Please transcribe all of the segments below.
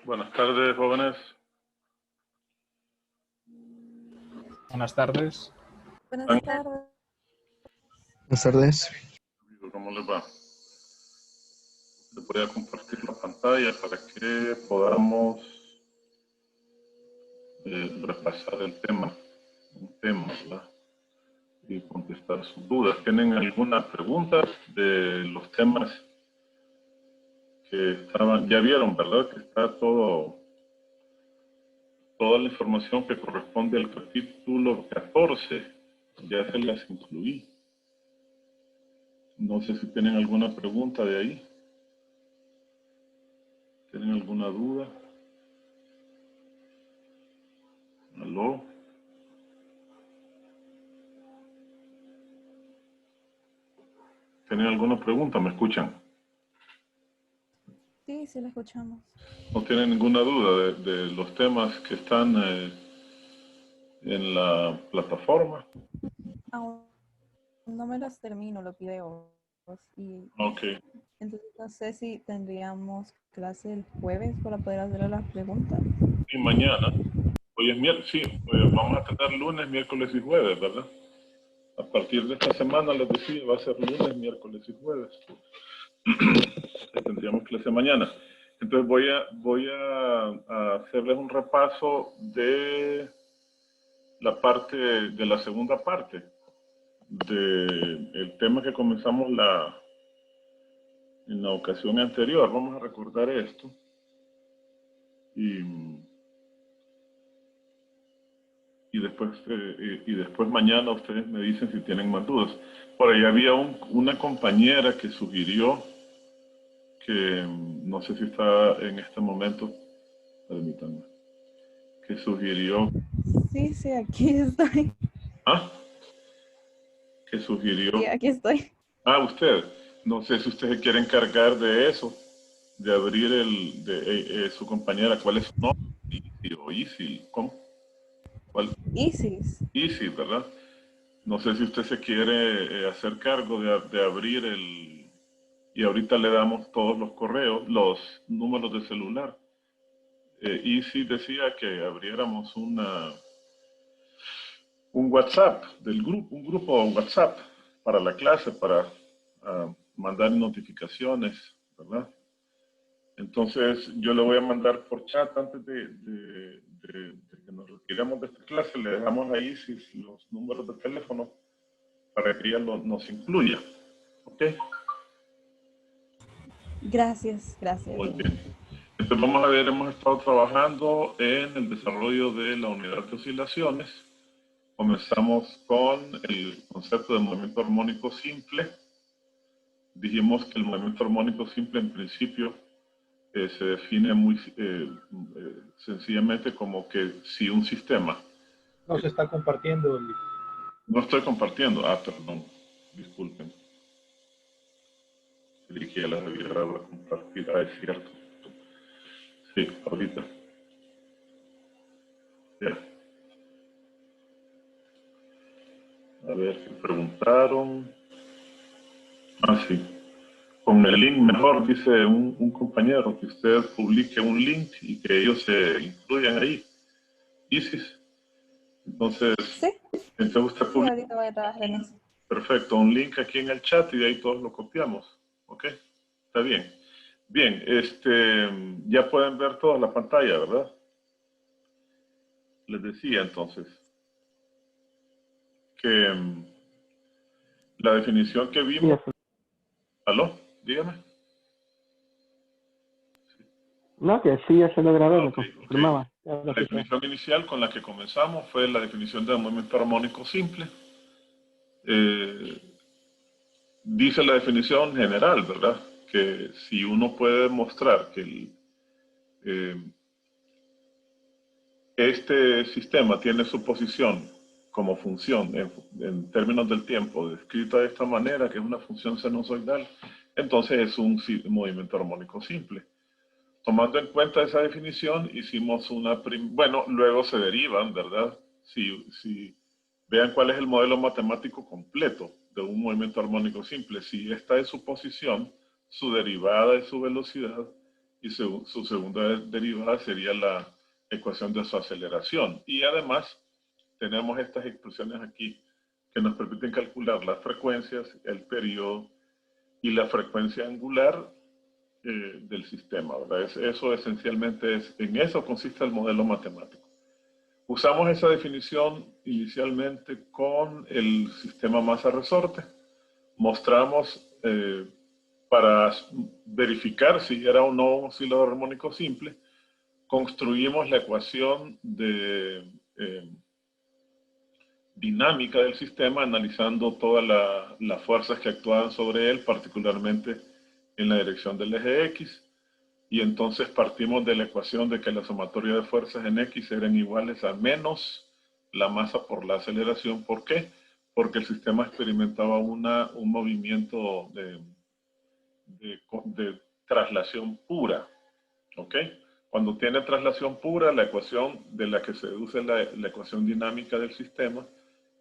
Buenas tardes, jóvenes. Buenas tardes. Buenas tardes. Buenas tardes. ¿Cómo les va? Les voy a compartir la pantalla para que podamos repasar el tema, ¿verdad? Y contestar sus dudas. ¿Tienen alguna pregunta de los temas que estaban? Ya vieron, ¿verdad? Que está toda la información que corresponde al capítulo 14. Ya se las incluí. No sé si tienen alguna pregunta de ahí. ¿Tienen alguna duda? ¿Aló? ¿Tienen alguna pregunta? ¿Me escuchan? Sí, sí, la escuchamos. ¿No tienen ninguna duda de los temas que están en la plataforma? Aún no me los termino los videos. Y Ok. entonces no sé si tendríamos clase el jueves para poder hacer las preguntas. Y mañana. Hoy es miércoles, sí. Vamos a tener lunes, miércoles y jueves, ¿verdad? A partir de esta semana, les decía, va a ser lunes, miércoles y jueves. Tendríamos clase mañana. Entonces voy a hacerles un repaso de la parte, de la segunda parte del tema que comenzamos en la ocasión anterior. Vamos a recordar esto. Y después mañana ustedes me dicen si tienen más dudas. Por ahí había una compañera que sugirió que, no sé si está en este momento, permítanme, que sugirió... Sí, aquí estoy. ¿Ah? Que sugirió... Sí, aquí estoy. Ah, usted. No sé si usted se quiere encargar de eso, de abrir su compañera. ¿Cuál es su nombre? Easy, ¿cómo? ¿Cuál? Isis. Easy, ¿verdad? No sé si usted se quiere hacer cargo de abrir y ahorita le damos todos los correos, los números de celular. Easy decía que abriéramos un WhatsApp del grupo, un grupo WhatsApp para la clase, para mandar notificaciones, ¿verdad? Entonces yo le voy a mandar por chat antes de que nos retiremos de esta clase, le dejamos ahí los números de teléfono para que ella nos incluya, ¿ok? Gracias. Muy bien. Entonces vamos a ver, hemos estado trabajando en el desarrollo de la unidad de oscilaciones. Comenzamos con el concepto de movimiento armónico simple. Dijimos que el movimiento armónico simple en principio se define muy sencillamente como que si un sistema... No se está compartiendo. No estoy compartiendo. Ah, perdón. Disculpen. Creí que ya las había dado a compartir. Ah, es cierto. Sí, ahorita. Ya. A ver, ¿qué preguntaron? Ah, sí. Con el link mejor, dice un compañero, que usted publique un link y que ellos se incluyan ahí. Isis. Entonces, Sí. usted Sí, publica. ahorita voy a trabajar en eso. Perfecto, un link aquí en el chat y de ahí todos lo copiamos. ¿Ok? Está bien. Bien, ya pueden ver toda la pantalla, ¿verdad? Les decía entonces que la definición que vimos... ¿Aló? Dígame. No, que sí, ya se lo grabé, me Okay. confirmaba. La definición inicial con la que comenzamos fue la definición de movimiento armónico simple. Dice la definición general, ¿verdad? Que si uno puede demostrar que este sistema tiene su posición como función en términos del tiempo descrita de esta manera, que es una función sinusoidal, entonces es un movimiento armónico simple. Tomando en cuenta esa definición, hicimos bueno, luego se derivan, ¿verdad? Si vean cuál es el modelo matemático completo de un movimiento armónico simple. Si esta es su posición, su derivada es su velocidad y su segunda derivada sería la ecuación de su aceleración. Y además tenemos estas expresiones aquí que nos permiten calcular las frecuencias, el periodo y la frecuencia angular del sistema, ¿verdad? Eso esencialmente en eso consiste el modelo matemático. Usamos esa definición inicialmente con el sistema masa-resorte. Mostramos para verificar si era o no un oscilador armónico simple, construimos la ecuación de dinámica del sistema analizando todas las fuerzas que actuaban sobre él, particularmente en la dirección del eje X. Y entonces partimos de la ecuación de que la sumatoria de fuerzas en X eran iguales a menos la masa por la aceleración. ¿Por qué? Porque el sistema experimentaba un movimiento de traslación pura. ¿Ok? Cuando tiene traslación pura, la ecuación de la que se deduce la ecuación dinámica del sistema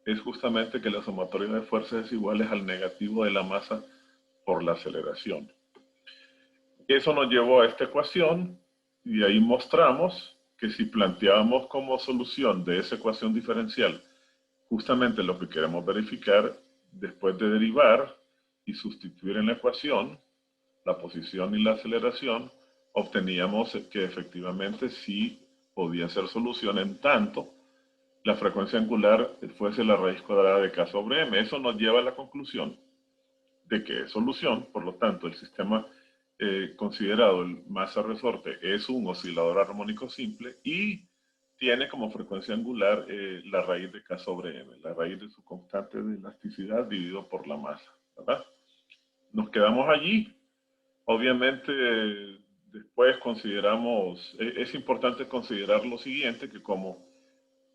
es justamente que la sumatoria de fuerzas es igual al negativo de la masa por la aceleración. Eso nos llevó a esta ecuación y ahí mostramos que si planteábamos como solución de esa ecuación diferencial justamente lo que queremos verificar después de derivar y sustituir en la ecuación la posición y la aceleración, obteníamos que efectivamente sí podía ser solución en tanto la frecuencia angular fuese la raíz cuadrada de k sobre m. Eso nos lleva a la conclusión de que es solución, por lo tanto el sistema considerado el masa-resorte es un oscilador armónico simple y tiene como frecuencia angular la raíz de k sobre m, la raíz de su constante de elasticidad dividido por la masa, ¿verdad? Nos quedamos allí. Obviamente, después consideramos, es importante considerar lo siguiente, que como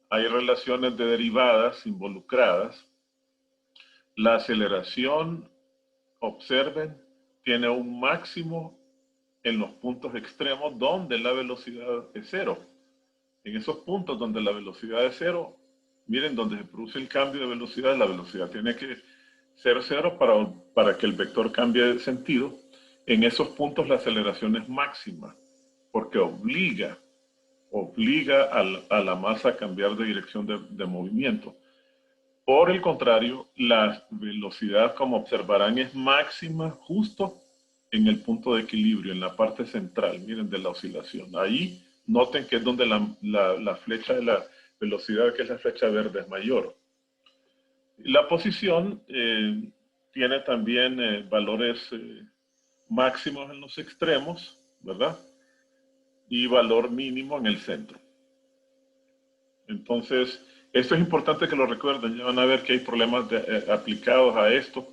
hay relaciones de derivadas involucradas, la aceleración, observen, tiene un máximo en los puntos extremos donde la velocidad es cero. En esos puntos donde la velocidad es cero, miren, donde se produce el cambio de velocidad, la velocidad tiene que ser cero para que el vector cambie de sentido. En esos puntos la aceleración es máxima, porque obliga a la masa a cambiar de dirección de movimiento. Por el contrario, la velocidad, como observarán, es máxima justo en el punto de equilibrio, en la parte central, miren, de la oscilación. Ahí noten que es donde la flecha de la velocidad, que es la flecha verde, es mayor. La posición tiene también valores máximos en los extremos, ¿verdad? Y valor mínimo en el centro. Entonces, esto es importante que lo recuerden. Ya van a ver que hay problemas aplicados a esto,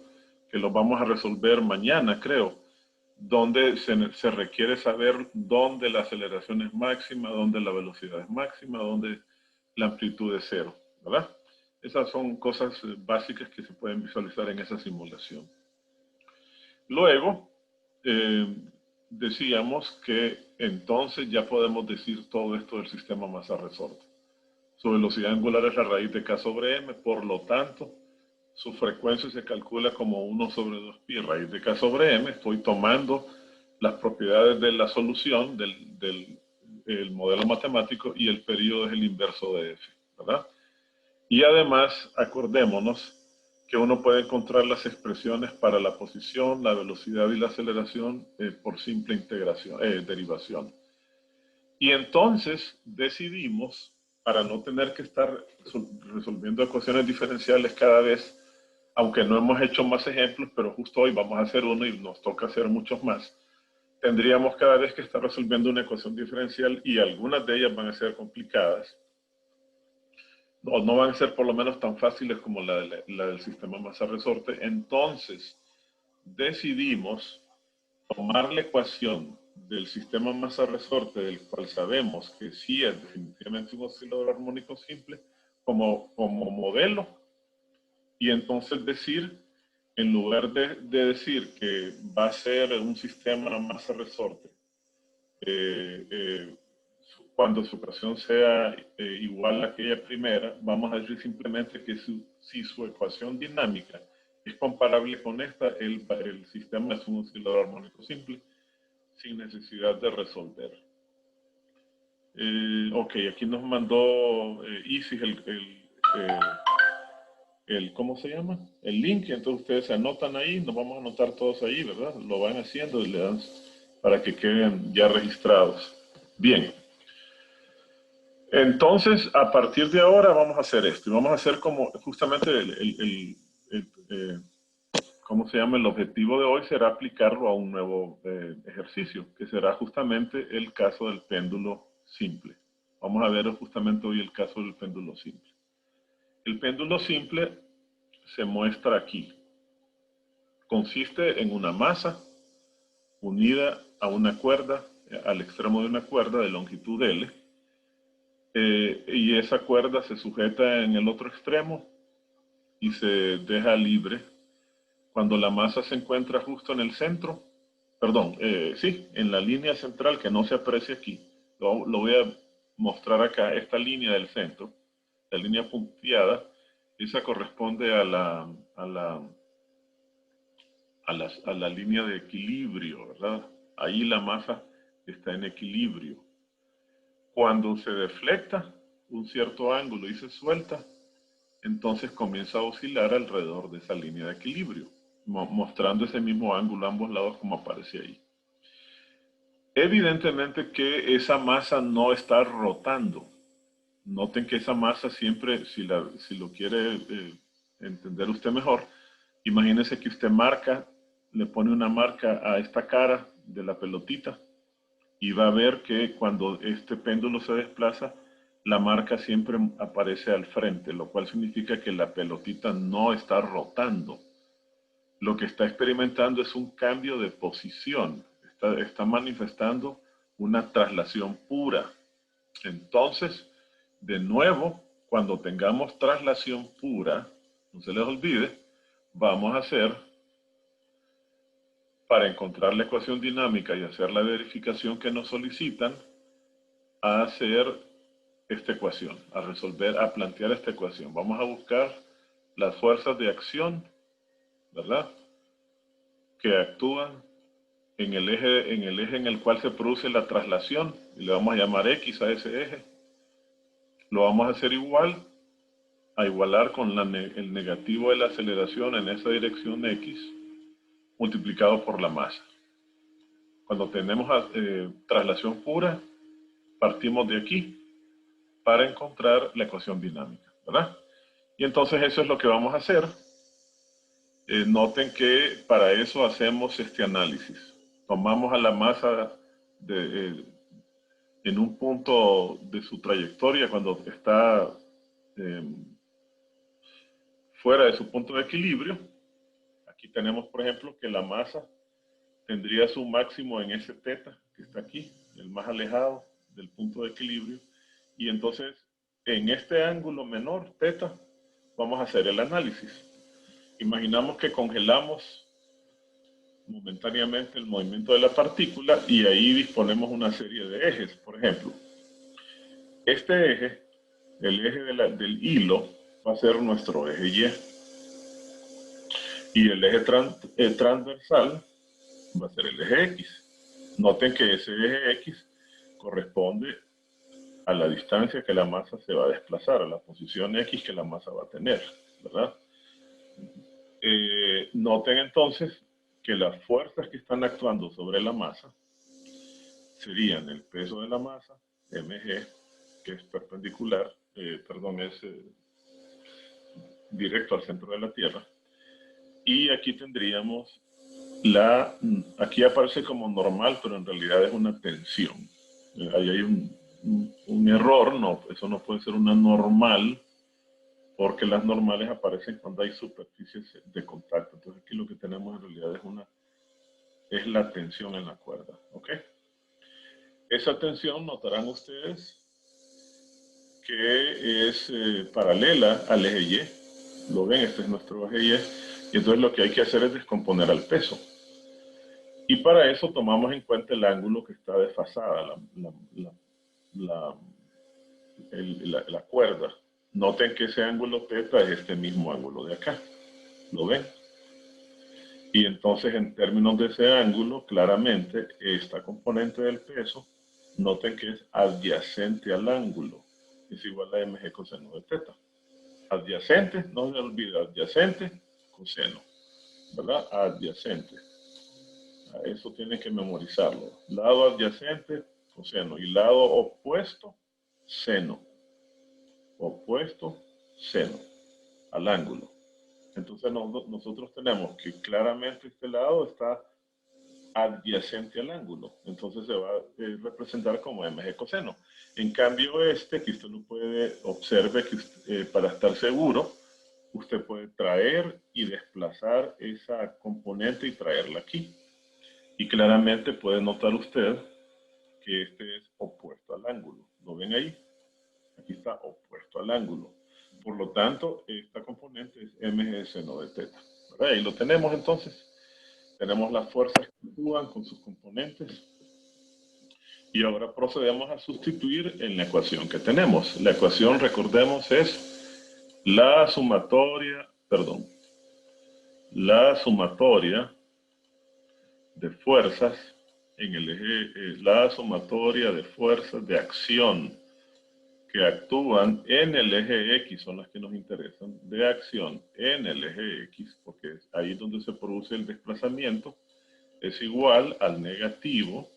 que los vamos a resolver mañana, creo, donde se requiere saber dónde la aceleración es máxima, dónde la velocidad es máxima, dónde la amplitud es cero, ¿verdad? Esas son cosas básicas que se pueden visualizar en esa simulación. Luego, decíamos que entonces ya podemos decir todo esto del sistema masa-resorte. Su velocidad angular es la raíz de k sobre m, por lo tanto, su frecuencia se calcula como 1 sobre 2pi raíz de k sobre m. Estoy tomando las propiedades de la solución del modelo matemático y el periodo es el inverso de f, ¿verdad? Y además, acordémonos que uno puede encontrar las expresiones para la posición, la velocidad y la aceleración por simple derivación. Y entonces decidimos, para no tener que estar resolviendo ecuaciones diferenciales cada vez, aunque no hemos hecho más ejemplos, pero justo hoy vamos a hacer uno y nos toca hacer muchos más, tendríamos cada vez que estar resolviendo una ecuación diferencial y algunas de ellas van a ser complicadas, o no van a ser por lo menos tan fáciles como la del sistema masa-resorte. Entonces decidimos tomar la ecuación del sistema masa-resorte, del cual sabemos que sí es definitivamente un oscilador armónico simple, como modelo, y entonces decir, en lugar de decir que va a ser un sistema masa-resorte, cuando su ecuación sea igual a aquella primera, vamos a decir simplemente que si su ecuación dinámica es comparable con esta, el sistema es un oscilador armónico simple. sin necesidad de resolver. Ok, aquí nos mandó Isis ¿cómo se llama? El link, entonces ustedes se anotan ahí, nos vamos a anotar todos ahí, ¿verdad? Lo van haciendo y le dan para que queden ya registrados. Bien. Entonces, a partir de ahora vamos a hacer esto. Y vamos a hacer como justamente ¿cómo se llama? El objetivo de hoy será aplicarlo a un nuevo ejercicio, que será justamente el caso del péndulo simple. Vamos a ver justamente hoy el caso del péndulo simple. El péndulo simple se muestra aquí. Consiste en una masa unida a una cuerda, al extremo de una cuerda de longitud L, y esa cuerda se sujeta en el otro extremo y se deja libre cuando la masa se encuentra justo en el centro, perdón, sí, en la línea central que no se aprecia aquí. Lo voy a mostrar acá, esta línea del centro, la línea punteada, esa corresponde a la línea de equilibrio, ¿verdad? Ahí la masa está en equilibrio. Cuando se deflecta un cierto ángulo y se suelta, entonces comienza a oscilar alrededor de esa línea de equilibrio, mostrando ese mismo ángulo a ambos lados como aparece ahí. Evidentemente que esa masa no está rotando. Noten que esa masa siempre, si lo quiere entender usted mejor, imagínese que usted le pone una marca a esta cara de la pelotita y va a ver que cuando este péndulo se desplaza, la marca siempre aparece al frente, lo cual significa que la pelotita no está rotando. Lo que está experimentando es un cambio de posición, está manifestando una traslación pura. Entonces, de nuevo, cuando tengamos traslación pura, no se les olvide, vamos a hacer, para encontrar la ecuación dinámica y hacer la verificación que nos solicitan, a hacer esta ecuación, a plantear esta ecuación. Vamos a buscar las fuerzas de acción, ¿verdad?, que actúan en el eje en el cual se produce la traslación, y le vamos a llamar X a ese eje. Lo vamos a hacer igualar con el negativo de la aceleración en esa dirección X, multiplicado por la masa. Cuando tenemos traslación pura, partimos de aquí para encontrar la ecuación dinámica, ¿verdad? Y entonces eso es lo que vamos a hacer. Noten que para eso hacemos este análisis. Tomamos a la masa en un punto de su trayectoria cuando está fuera de su punto de equilibrio. Aquí tenemos, por ejemplo, que la masa tendría su máximo en ese teta que está aquí, el más alejado del punto de equilibrio. Y entonces, en este ángulo menor, teta, vamos a hacer el análisis. Imaginamos que congelamos momentáneamente el movimiento de la partícula y ahí disponemos una serie de ejes. Por ejemplo, este eje, el eje del hilo, va a ser nuestro eje Y. Y el eje transversal va a ser el eje X. Noten que ese eje X corresponde a la distancia que la masa se va a desplazar, a la posición X que la masa va a tener, ¿verdad? Noten entonces que las fuerzas que están actuando sobre la masa serían el peso de la masa, mg, que es perpendicular, es directo al centro de la Tierra. Y aquí tendríamos aquí aparece como normal, pero en realidad es una tensión. Ahí hay un error, eso no puede ser una normal, porque las normales aparecen cuando hay superficies de contacto. Entonces aquí lo que tenemos en realidad es la tensión en la cuerda, ¿ok? Esa tensión, notarán ustedes, que es paralela al eje Y. Lo ven, este es nuestro eje Y. Y entonces lo que hay que hacer es descomponer al peso. Y para eso tomamos en cuenta el ángulo que está desfasada, la cuerda. Noten que ese ángulo teta es este mismo ángulo de acá. ¿Lo ven? Y entonces, en términos de ese ángulo, claramente, esta componente del peso, noten que es adyacente al ángulo. Es igual a mg coseno de teta. Adyacente, no se olvide, adyacente, coseno. ¿Verdad? Adyacente. Eso tiene que memorizarlo. Lado adyacente, coseno. Y lado opuesto, seno. Opuesto, seno. Al ángulo. Entonces nosotros tenemos que claramente este lado está adyacente al ángulo. Entonces se va a representar como mg coseno. En cambio que usted lo puede, observe que para estar seguro, usted puede traer y desplazar esa componente y traerla aquí. Y claramente puede notar usted que este es opuesto al ángulo. ¿Lo ven ahí? Aquí está opuesto al ángulo. Por lo tanto, esta componente es mg seno de teta. ¿Verdad? Ahí lo tenemos entonces. Tenemos las fuerzas que actúan con sus componentes. Y ahora procedemos a sustituir en la ecuación que tenemos. La ecuación, recordemos, es la sumatoria de fuerzas en el eje, la sumatoria de fuerzas de acción que actúan en el eje X, son las que nos interesan, de acción en el eje X, porque es ahí donde se produce el desplazamiento, es igual al negativo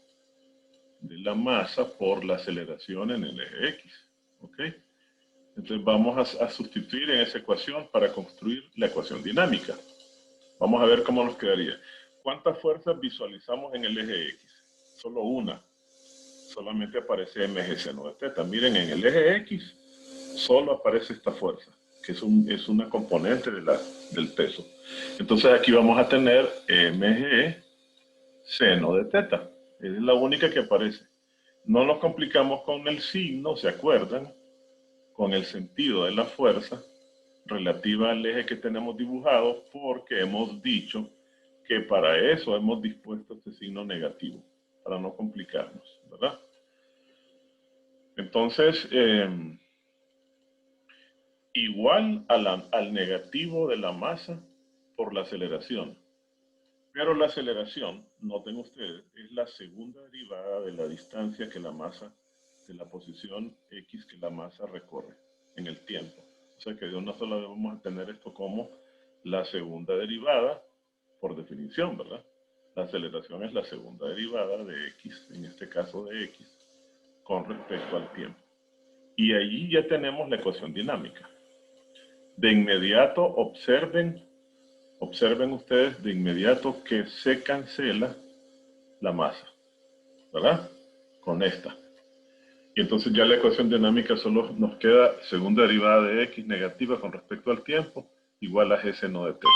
de la masa por la aceleración en el eje X. ¿Ok? Entonces vamos a sustituir en esa ecuación para construir la ecuación dinámica. Vamos a ver cómo nos quedaría. ¿Cuántas fuerzas visualizamos en el eje X? Solo una. Solamente aparece mg seno de teta. Miren, en el eje X solo aparece esta fuerza, que es una componente del peso. Entonces aquí vamos a tener mg seno de teta. Es la única que aparece. No nos complicamos con el signo, ¿se acuerdan? Con el sentido de la fuerza relativa al eje que tenemos dibujado, porque hemos dicho que para eso hemos dispuesto este signo negativo, para no complicarnos, ¿verdad? Entonces, igual al negativo de la masa por la aceleración. Pero la aceleración, noten ustedes, es la segunda derivada de la distancia que la masa, de la posición X que la masa recorre en el tiempo. O sea que de una sola vez vamos a tener esto como la segunda derivada, por definición, ¿verdad? La aceleración es la segunda derivada de X, en este caso de X, con respecto al tiempo. Y allí ya tenemos la ecuación dinámica. De inmediato observen ustedes de inmediato que se cancela la masa, ¿verdad? Con esta. Y entonces ya la ecuación dinámica solo nos queda segunda derivada de X negativa con respecto al tiempo, igual a G seno de teta.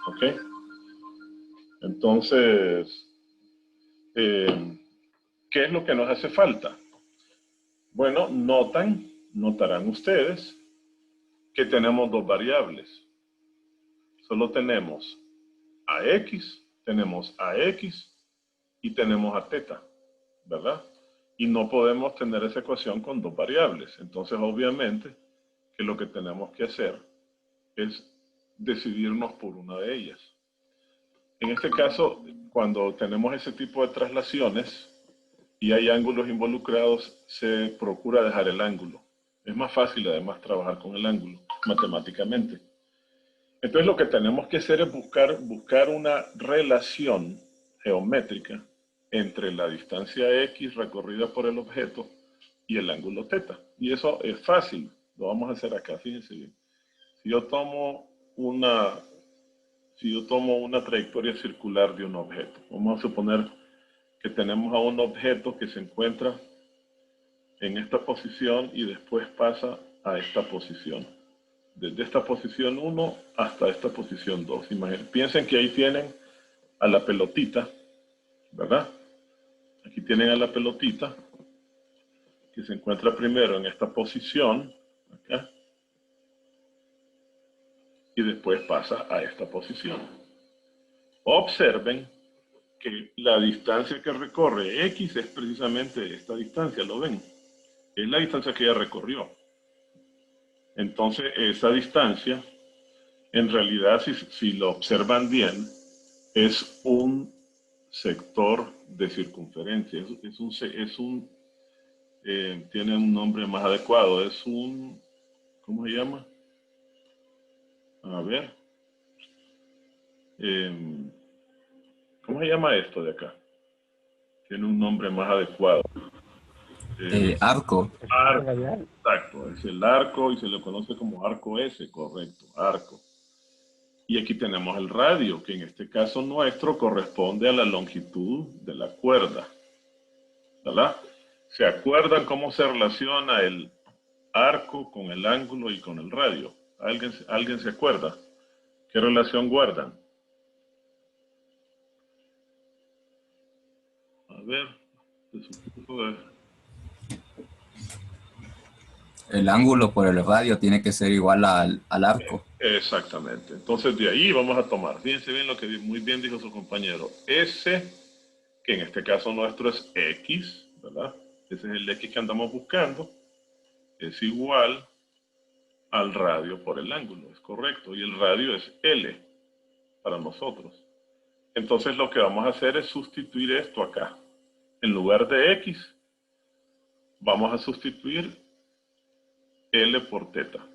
¿Ok? Entonces, ¿qué es lo que nos hace falta? Bueno, notarán ustedes que tenemos dos variables. Solo tenemos a X y tenemos a teta, ¿verdad? Y no podemos tener esa ecuación con dos variables. Entonces, obviamente, que lo que tenemos que hacer es decidirnos por una de ellas. En este caso, cuando tenemos ese tipo de traslaciones y hay ángulos involucrados, se procura dejar el ángulo. Es más fácil, además, trabajar con el ángulo matemáticamente. Entonces lo que tenemos que hacer es buscar una relación geométrica entre la distancia X recorrida por el objeto y el ángulo θ. Y eso es fácil, lo vamos a hacer acá, fíjense bien. Si yo tomo una trayectoria circular de un objeto, vamos a suponer que tenemos a un objeto que se encuentra en esta posición y después pasa a esta posición. Desde esta posición 1 hasta esta posición 2. Piensen que ahí tienen a la pelotita, ¿verdad? Aquí tienen a la pelotita que se encuentra primero en esta posición, acá, y después pasa a esta posición. Observen que la distancia que recorre X es precisamente esta distancia, ¿lo ven? Es la distancia que ella recorrió. Entonces, esa distancia, en realidad, si lo observan bien, Es un sector de circunferencia. Tiene un nombre más adecuado. Es un, ¿cómo se llama? A ver. ¿Cómo se llama esto de acá? Tiene un nombre más adecuado. Arco. Arco, exacto. Es el arco y se le conoce como arco S, correcto, arco. Y aquí tenemos el radio, que en este caso nuestro corresponde a la longitud de la cuerda. ¿Verdad? ¿Se acuerdan cómo se relaciona el arco con el ángulo y con el radio? ¿Alguien se acuerda? ¿Qué relación guardan? A ver, El ángulo por el radio tiene que ser igual al arco. Exactamente. Entonces de ahí vamos a tomar. Fíjense bien lo que muy bien dijo su compañero. S, que en este caso nuestro es X, ¿verdad? Ese es el X que andamos buscando. Es igual al radio por el ángulo, es correcto. Y el radio es L para nosotros. Entonces lo que vamos a hacer es sustituir esto acá. En lugar de X, vamos a sustituir L por teta.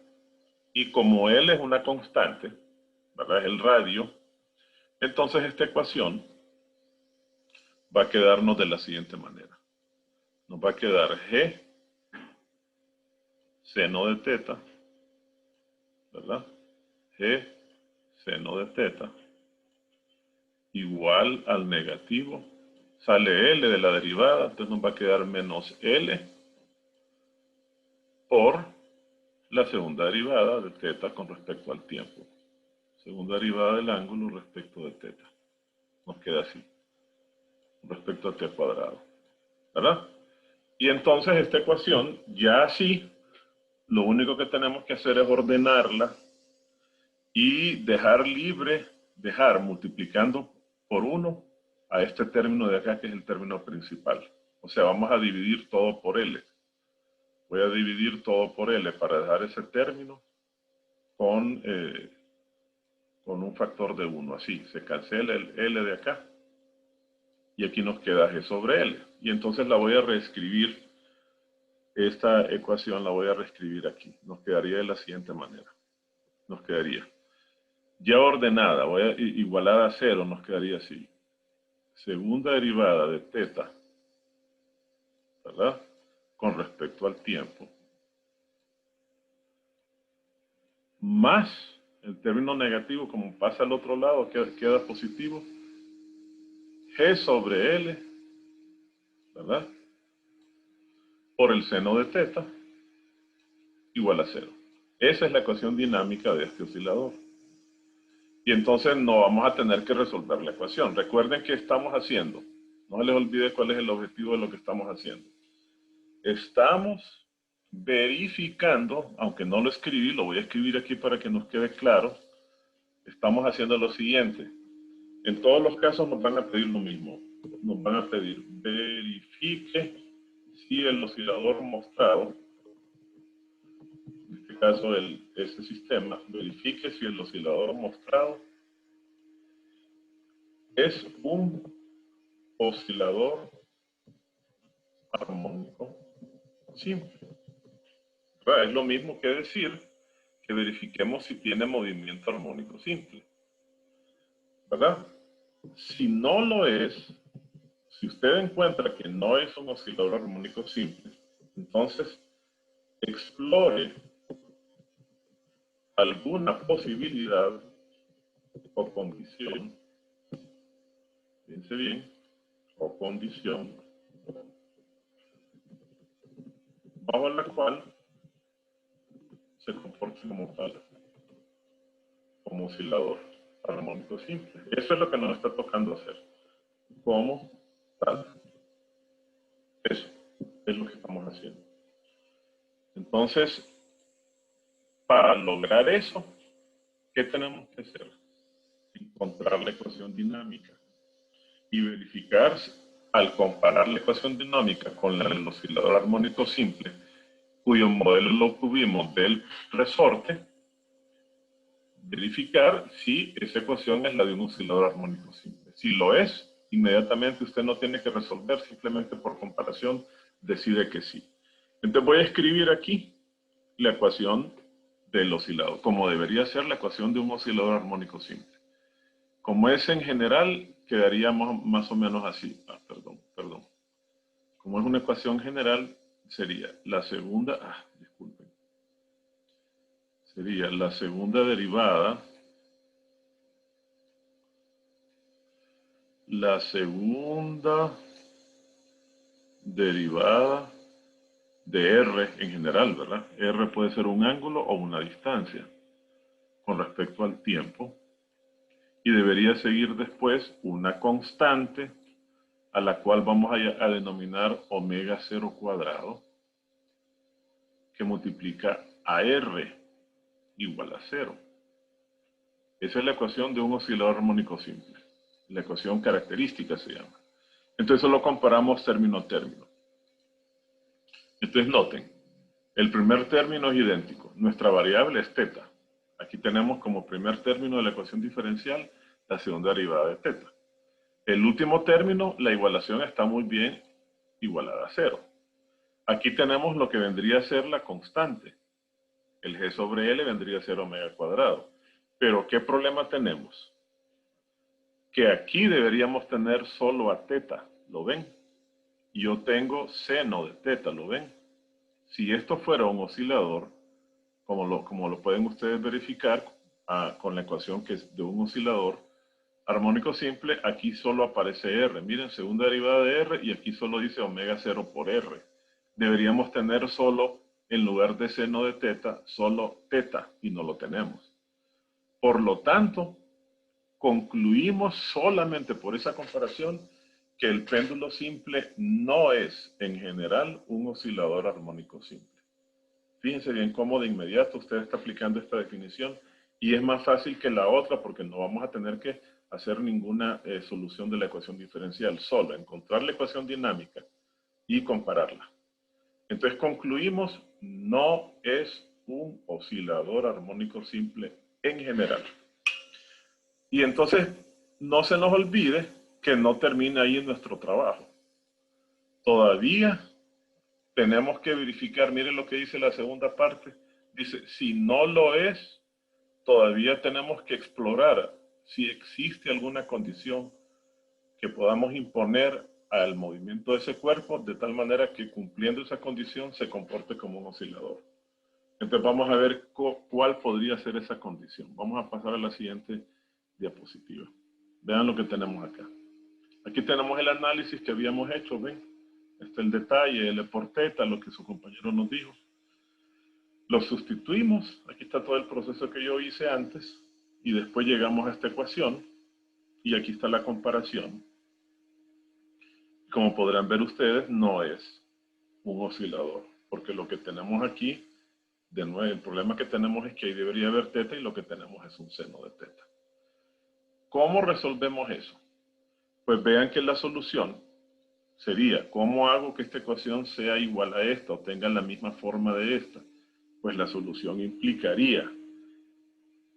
Y como L es una constante, ¿verdad? Es el radio, entonces esta ecuación va a quedarnos de la siguiente manera. Nos va a quedar G seno de teta, ¿verdad? G seno de teta igual al negativo. Sale L de la derivada, entonces nos va a quedar menos L por la segunda derivada de teta con respecto al tiempo. Segunda derivada del ángulo respecto de teta. Nos queda así, respecto a t cuadrado. ¿Verdad? Y entonces esta ecuación, ya así, lo único que tenemos que hacer es ordenarla y dejar libre, multiplicando por 1 a este término de acá, que es el término principal. O sea, vamos a dividir todo por L. Voy a dividir todo por L para dejar ese término con un factor de 1. Así, se cancela el L de acá. Y aquí nos queda G sobre L. Y entonces la voy a reescribir. Esta ecuación la voy a reescribir aquí. Nos quedaría de la siguiente manera. Nos quedaría ya ordenada, igualada a 0, nos quedaría así. Segunda derivada de teta, ¿verdad? Con respecto al tiempo. Más el término negativo, como pasa al otro lado, queda positivo. G sobre L, ¿verdad? Por el seno de teta, igual a 0. Esa es la ecuación dinámica de este oscilador. Y entonces no vamos a tener que resolver la ecuación. Recuerden que estamos haciendo. No les olvide cuál es el objetivo de lo que estamos haciendo. Estamos verificando, aunque no lo escribí, lo voy a escribir aquí para que nos quede claro. Estamos haciendo lo siguiente. En todos los casos nos van a pedir lo mismo. Nos van a pedir verifique si el oscilador mostrado, en este caso ese sistema, verifique si el oscilador mostrado es un oscilador armónico simple. Es lo mismo que decir que verifiquemos si tiene movimiento armónico simple. ¿Verdad? Si no lo es, si usted encuentra que no es un oscilador armónico simple, entonces explore alguna posibilidad o condición, fíjense bien, o condición, bajo la cual se comporte como tal, como oscilador armónico simple. Eso es lo que nos está tocando hacer, como tal. Eso es lo que estamos haciendo. Entonces, para lograr eso, ¿qué tenemos que hacer? Encontrar la ecuación dinámica y verificar, al comparar la ecuación dinámica con la del oscilador armónico simple, cuyo modelo lo obtuvimos del resorte, verificar si esa ecuación es la de un oscilador armónico simple. Si lo es, inmediatamente usted no tiene que resolver, simplemente por comparación decide que sí. Entonces voy a escribir aquí la ecuación del oscilador, como debería ser la ecuación de un oscilador armónico simple. Como es en general, quedaría más o menos así. Perdón. Como es una ecuación general, sería la segunda, disculpen. Sería la segunda derivada. La segunda derivada de R en general, ¿verdad? R puede ser un ángulo o una distancia con respecto al tiempo. Y debería seguir después una constante a la cual vamos a denominar omega 0 cuadrado, que multiplica a R igual a 0. Esa es la ecuación de un oscilador armónico simple. La ecuación característica se llama. Entonces lo comparamos término a término. Entonces noten, el primer término es idéntico. Nuestra variable es teta. Aquí tenemos como primer término de la ecuación diferencial la segunda derivada de teta. El último término, la igualación está muy bien igualada a 0. Aquí tenemos lo que vendría a ser la constante. El g sobre L vendría a ser omega cuadrado. Pero ¿qué problema tenemos? Que aquí deberíamos tener solo a teta, ¿lo ven? Y yo tengo seno de teta, ¿lo ven? Si esto fuera un oscilador, como lo pueden ustedes verificar con la ecuación que es de un oscilador armónico simple, aquí solo aparece R. Miren, segunda derivada de R y aquí solo dice omega 0 por R. Deberíamos tener solo, en lugar de seno de teta, solo teta y no lo tenemos. Por lo tanto, concluimos solamente por esa comparación que el péndulo simple no es, en general, un oscilador armónico simple. Fíjense bien cómo de inmediato usted está aplicando esta definición y es más fácil que la otra porque no vamos a tener que hacer ninguna solución de la ecuación diferencial, solo encontrar la ecuación dinámica y compararla. Entonces concluimos, no es un oscilador armónico simple en general. Y entonces no se nos olvide que no termina ahí nuestro trabajo. Todavía tenemos que verificar, miren lo que dice la segunda parte. Dice, si no lo es, todavía tenemos que explorar si existe alguna condición que podamos imponer al movimiento de ese cuerpo de tal manera que cumpliendo esa condición se comporte como un oscilador. Entonces vamos a ver cuál podría ser esa condición. Vamos a pasar a la siguiente diapositiva. Vean lo que tenemos acá. Aquí tenemos el análisis que habíamos hecho, ¿ven? Este es el detalle, L por teta, lo que su compañero nos dijo. Lo sustituimos, aquí está todo el proceso que yo hice antes, y después llegamos a esta ecuación, y aquí está la comparación. Como podrán ver ustedes, no es un oscilador, porque lo que tenemos aquí, de nuevo, el problema que tenemos es que ahí debería haber teta, y lo que tenemos es un seno de teta. ¿Cómo resolvemos eso? Pues vean que la solución sería, ¿cómo hago que esta ecuación sea igual a esta o tenga la misma forma de esta? Pues la solución implicaría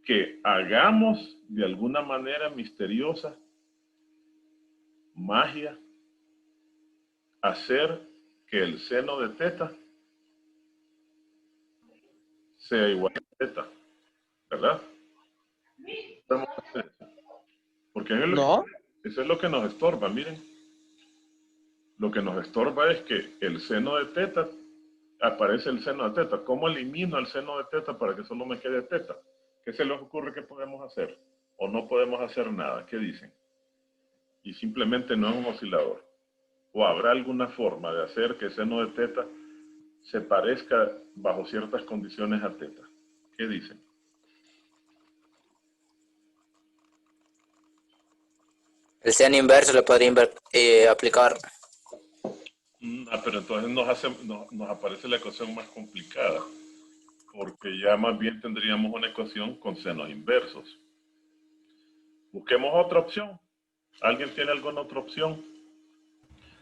que hagamos de alguna manera misteriosa, magia, hacer que el seno de teta sea igual a teta, ¿verdad? Porque eso es lo que nos estorba, miren. Lo que nos estorba es que el seno de teta, aparece el seno de teta. ¿Cómo elimino el seno de teta para que solo me quede teta? ¿Qué se les ocurre que podemos hacer? ¿O no podemos hacer nada? ¿Qué dicen? Y simplemente no es un oscilador. ¿O habrá alguna forma de hacer que el seno de teta se parezca bajo ciertas condiciones a teta? ¿Qué dicen? El seno inverso le podría aplicar. Pero entonces nos aparece la ecuación más complicada, porque ya más bien tendríamos una ecuación con senos inversos. Busquemos otra opción. ¿Alguien tiene alguna otra opción?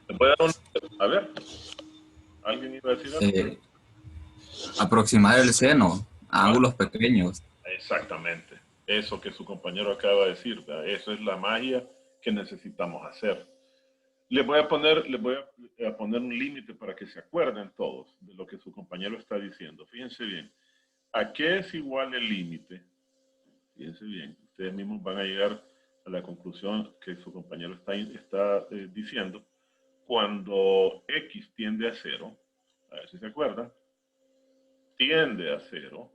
¿Me puede dar a ver? ¿Alguien iba a decir algo? Aproximar el seno a ángulos pequeños. Exactamente. Eso que su compañero acaba de decir, ¿verdad? Eso es la magia que necesitamos hacer. Les voy a poner un límite para que se acuerden todos de lo que su compañero está diciendo. Fíjense bien. ¿A qué es igual el límite? Fíjense bien. Ustedes mismos van a llegar a la conclusión que su compañero está diciendo. Cuando x tiende a 0, a ver si se acuerdan, tiende a 0,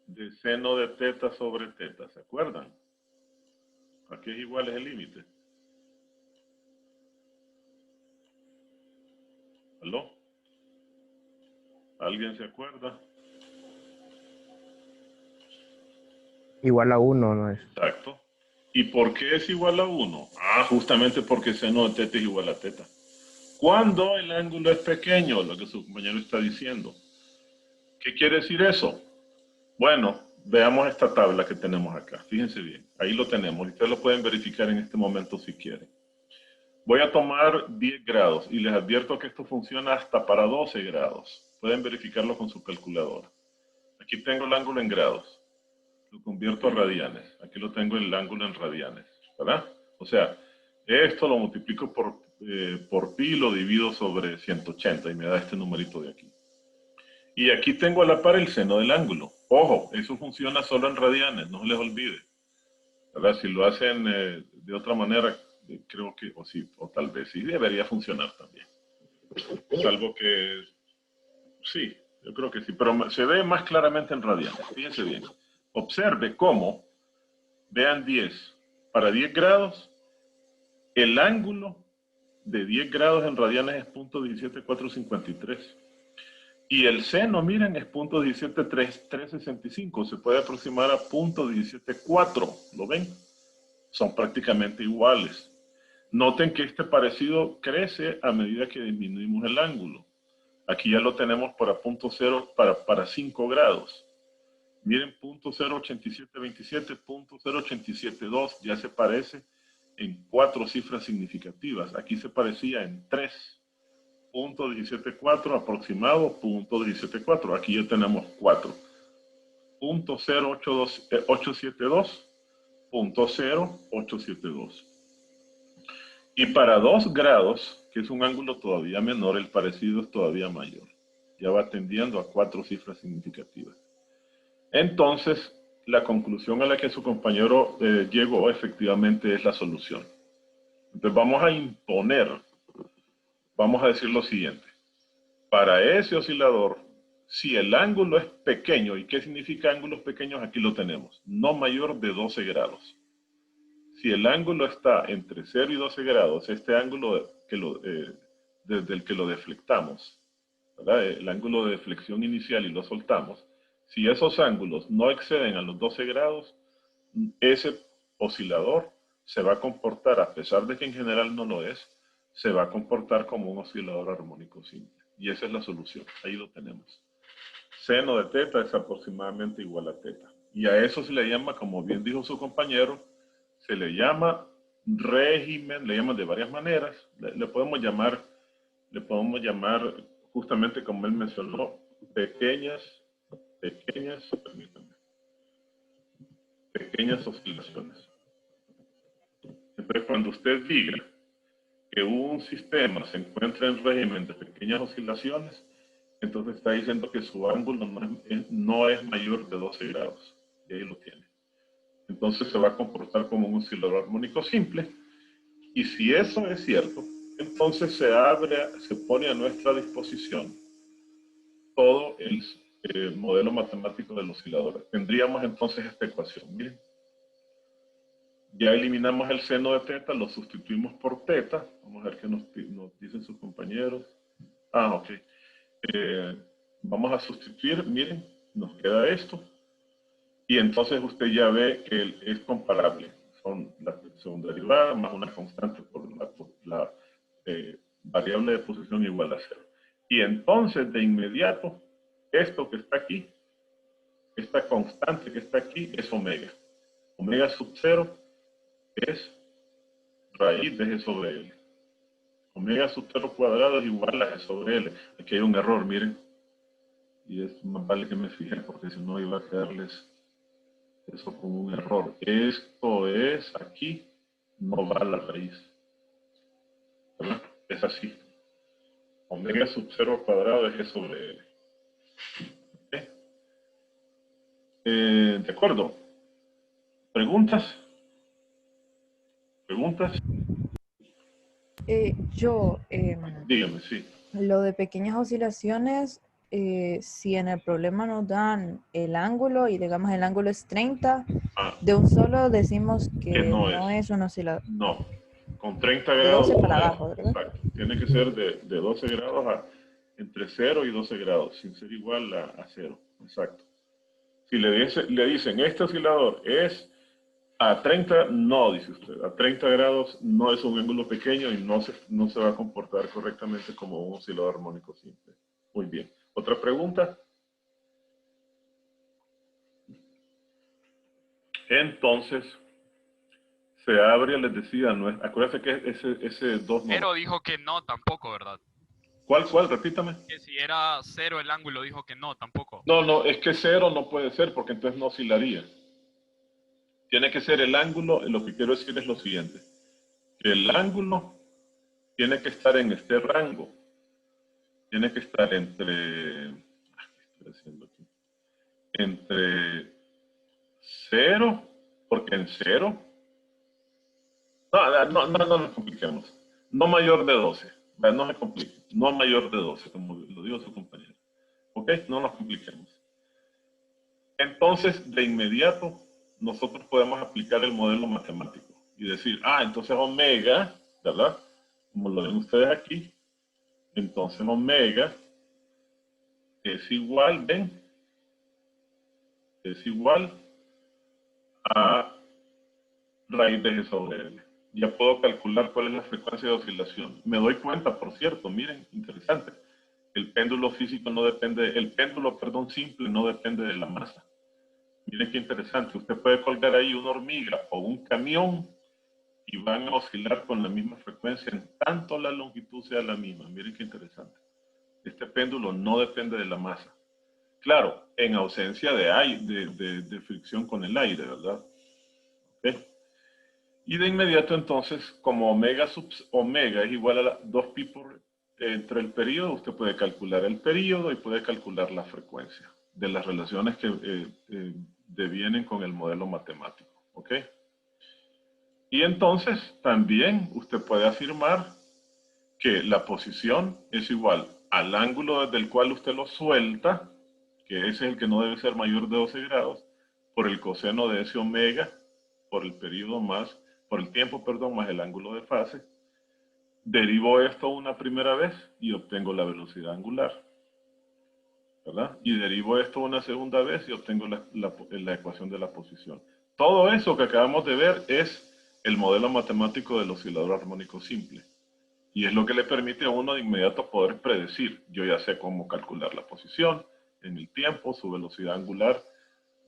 de seno de teta sobre teta, ¿se acuerdan? ¿A qué es igual es el límite? ¿Aló? ¿Alguien se acuerda? Igual a 1, ¿no es? Exacto. ¿Y por qué es igual a 1? Ah, justamente porque seno de teta es igual a teta. Cuando el ángulo es pequeño, lo que su compañero está diciendo. ¿Qué quiere decir eso? Bueno, veamos esta tabla que tenemos acá. Fíjense bien, ahí lo tenemos. Ustedes lo pueden verificar en este momento si quieren. Voy a tomar 10 grados y les advierto que esto funciona hasta para 12 grados. Pueden verificarlo con su calculadora. Aquí tengo el ángulo en grados. Lo convierto a radianes. Aquí lo tengo el ángulo en radianes, ¿verdad? O sea, esto lo multiplico por pi, lo divido sobre 180 y me da este numerito de aquí. Y aquí tengo a la par el seno del ángulo. Ojo, eso funciona solo en radianes, no se les olvide. ¿Verdad? Si lo hacen de otra manera, creo que, o tal vez sí, debería funcionar también. Salvo que, sí, yo creo que sí, pero se ve más claramente en radianes. Fíjense bien. Observe cómo, vean 10, para 10 grados, el ángulo de 10 grados en radianes es 0.17453. Y el seno, miren, es 0.17365. Se puede aproximar a 0.174. ¿Lo ven? Son prácticamente iguales. Noten que este parecido crece a medida que disminuimos el ángulo. Aquí ya lo tenemos para 0.0 para 5 grados. Miren, 0.08727, 0.0872 ya se parece en 4 cifras significativas. Aquí se parecía en 3. 0.174 aproximado, 0.174. Aquí ya tenemos 4. 0.0872, 0.0872. Y para 2 grados, que es un ángulo todavía menor, el parecido es todavía mayor. Ya va tendiendo a 4 cifras significativas. Entonces, la conclusión a la que su compañero llegó efectivamente es la solución. Entonces vamos a imponer, vamos a decir lo siguiente. Para ese oscilador, si el ángulo es pequeño, ¿y qué significa ángulos pequeños? Aquí lo tenemos, no mayor de 12 grados. Si el ángulo está entre 0 y 12 grados, este ángulo desde el que lo deflectamos, ¿verdad? El ángulo de deflexión inicial y lo soltamos, si esos ángulos no exceden a los 12 grados, ese oscilador se va a comportar, a pesar de que en general no lo es, se va a comportar como un oscilador armónico simple. Y esa es la solución, ahí lo tenemos. Seno de teta es aproximadamente igual a teta. Y a eso se le llama, como bien dijo su compañero, se le llama régimen, le llaman de varias maneras. Le podemos llamar justamente como él mencionó, pequeñas oscilaciones. Entonces, cuando usted diga que un sistema se encuentra en régimen de pequeñas oscilaciones, entonces está diciendo que su ángulo no es mayor de 12 grados. Y ahí lo tiene. Entonces se va a comportar como un oscilador armónico simple. Y si eso es cierto, entonces se pone a nuestra disposición todo el modelo matemático del oscilador. Tendríamos entonces esta ecuación. Miren. Ya eliminamos el seno de teta, lo sustituimos por teta. Vamos a ver qué nos dicen sus compañeros. Ah, ok. Vamos a sustituir, miren, nos queda esto. Y entonces usted ya ve que es comparable. Son la segunda derivada más una constante por la variable de posición igual a 0. Y entonces de inmediato, esto que está aquí, esta constante que está aquí es omega. Omega sub 0 es raíz de G sobre L. Omega sub 0 cuadrado es igual a G sobre L. Aquí hay un error, miren. Y es más vale que me fije porque si no iba a quedarles Eso fue un error. Esto es aquí, no va a la raíz. ¿Verdad? Es así. Omega sub 0 al cuadrado es G sobre L. ¿Okay? ¿De acuerdo? ¿Preguntas? ¿Preguntas? Dígame, sí. lo de pequeñas oscilaciones, si en el problema nos dan el ángulo y digamos el ángulo es 30, de un solo decimos que no es un oscilador. No, con 30 De grados 12 no para es. abajo, ¿verdad? Exacto. Tiene que ser de 12 grados a entre 0 y 12 grados, sin ser igual a 0. Exacto. Si le dicen, este oscilador es a 30, no, dice usted. A 30 grados no es un ángulo pequeño y no se va a comportar correctamente como un oscilador armónico simple. Muy bien. ¿Otra pregunta? Entonces, se abre, les decía, no es, acuérdense que ese 2 no. Pero dijo que no tampoco, ¿verdad? ¿Cuál? Repítame. Que si era 0 el ángulo, dijo que no tampoco. No, es que 0 no puede ser porque entonces no oscilaría. Tiene que ser el ángulo, lo que quiero decir es lo siguiente. Que el ángulo tiene que estar en este rango. Tiene que estar entre... ¿qué estoy haciendo aquí? Entre 0, porque en 0... No nos compliquemos. No mayor de 12. No me complique. No mayor de 12, como lo dijo su compañero. ¿Ok? No nos compliquemos. Entonces, de inmediato, nosotros podemos aplicar el modelo matemático y decir, entonces omega, ¿verdad? Como lo ven ustedes aquí, entonces omega es igual, ¿ven? Es igual a raíz de G sobre L. Ya puedo calcular cuál es la frecuencia de oscilación. Me doy cuenta, por cierto, miren, interesante. El péndulo físico no depende, el péndulo, perdón, simple no depende de la masa. Miren qué interesante. Usted puede colgar ahí una hormiga o un camión y van a oscilar con la misma frecuencia en tanto la longitud sea la misma. Miren qué interesante. Este péndulo no depende de la masa. Claro, en ausencia de aire, de fricción con el aire, ¿verdad? ¿Okay? Y de inmediato entonces, como omega es igual a 2pi entre el periodo, usted puede calcular el periodo y puede calcular la frecuencia de las relaciones que devienen con el modelo matemático. ¿Ok? Y entonces también usted puede afirmar que la posición es igual al ángulo desde el cual usted lo suelta, que ese es el que no debe ser mayor de 12 grados, por el coseno de ese omega, por el periodo por el tiempo, perdón, más el ángulo de fase. Derivo esto una primera vez y obtengo la velocidad angular, ¿verdad? Y derivo esto una segunda vez y obtengo la ecuación de la posición. Todo eso que acabamos de ver es el modelo matemático del oscilador armónico simple. Y es lo que le permite a uno de inmediato poder predecir. Yo ya sé cómo calcular la posición en el tiempo, su velocidad angular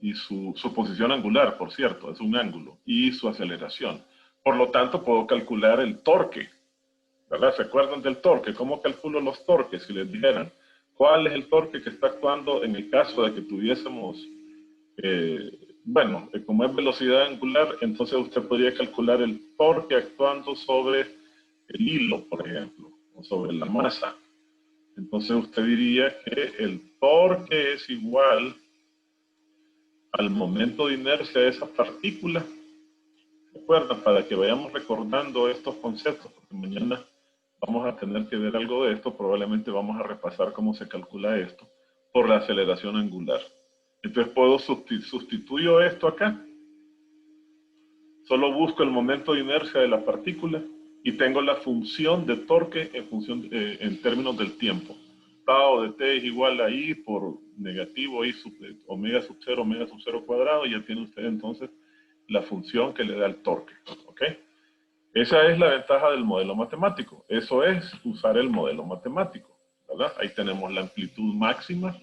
y su posición angular, por cierto, es un ángulo, y su aceleración. Por lo tanto, puedo calcular el torque, ¿verdad? ¿Se acuerdan del torque? ¿Cómo calculo los torques? Si les dijeran, ¿cuál es el torque que está actuando en el caso de que tuviésemos, como es velocidad angular, entonces usted podría calcular el torque actuando sobre el hilo, por ejemplo, o sobre la masa. Entonces usted diría que el torque es igual al momento de inercia de esa partícula. Recuerda, para que vayamos recordando estos conceptos, porque mañana vamos a tener que ver algo de esto, probablemente vamos a repasar cómo se calcula esto, por la aceleración angular. Entonces puedo sustituyo esto acá, solo busco el momento de inercia de la partícula y tengo la función de torque en términos del tiempo. Tau de t es igual a i por negativo i omega sub 0 cuadrado, y ya tiene usted entonces la función que le da el torque. ¿Ok? Esa es la ventaja del modelo matemático. Eso es usar el modelo matemático, ¿verdad? Ahí tenemos la amplitud máxima.